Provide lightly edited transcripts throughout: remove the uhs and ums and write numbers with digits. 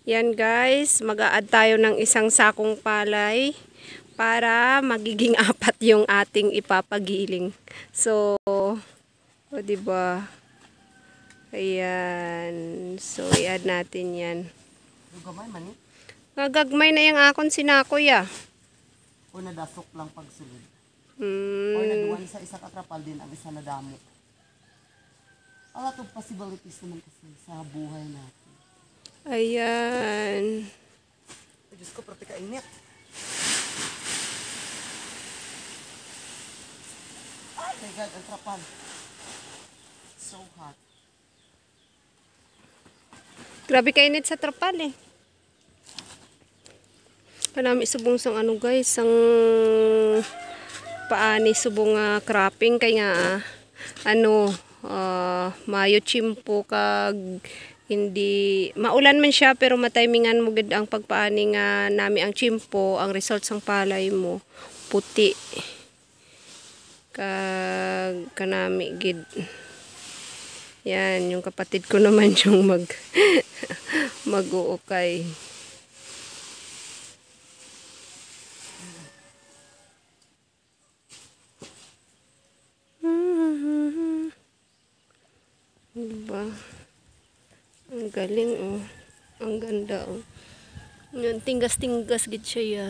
Yan guys, mag-a-add tayo ng isang sakong palay para magiging 4 yung ating ipapagiling. So, o diba? Ayan. So, i-add natin yan. Gamay man eh. Gagagmay na yung akon sinakoy ah. O nadasok lang pagsulod. O naduwan sa isa katrapal din ang isa na damo. A lot of possibilities naman kasi sa buhay natin. Ayan. Ay, Diyos ko, prati ka init. Ay, my God, ang trapal. So hot. Grabe kainit sa trapal eh. Kanami subong sang ano guys, sang paani subong cropping kay nga mayo chimpo kag hindi maulan man siya pero matimingan mo gid ang pagpaani nga nami ang chimpo, ang result sang palay mo puti kag kanami gid. Yan yung kapatid ko naman yung mag-uukay. Diba? Ang galing oh. Ang ganda oh. Yan, tinggas-tinggas gid siya ya.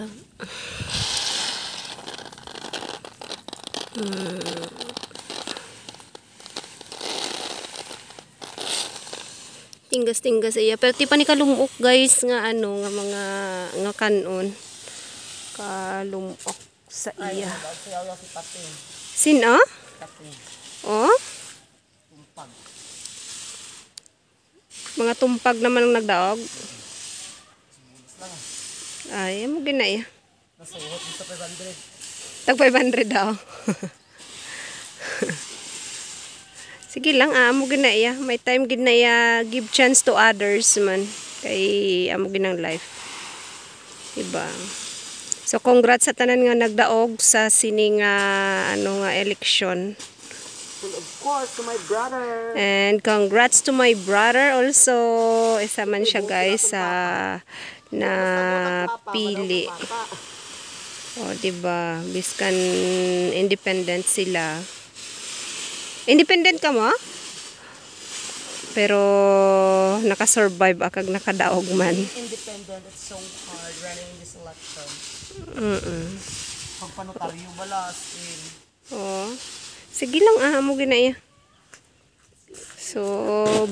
Tinggas-tinggas iya. Pero ti pa ni kalumok guys nga nga mga nga kanon. Kalumok sa iya. Sino? Oh? Tumpag. Mga tumpag naman ang nagdaog. Ay, mo ginaya. Nasuhot mo sa 500. Tag 500 daw. Sige lang, amo ginaya. May time ginaya give chance to others man. Kay amo ginang life. Diba? So congrats sa tanan nga nagdaog sa sining election. Of course, to my brother. And congrats to my brother also. Isa man siya guys sa napili. O diba, biskan independent sila. Independent ka mo? Pero nakasurvive akag nakadaog man. Independent, it's so hard running in this election. Pagpanotaryo balas in. Oh. Sige lang mo ginaya. So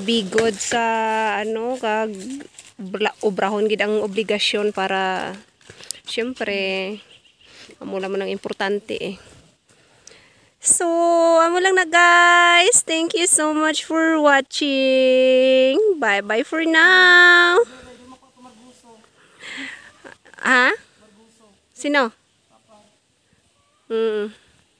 be good sa kag obrahon gid ang obligasyon para syempre amula mo nang importante eh. So, amo lang na guys. Thank you so much for watching. Bye-bye for now. Ha? Sino?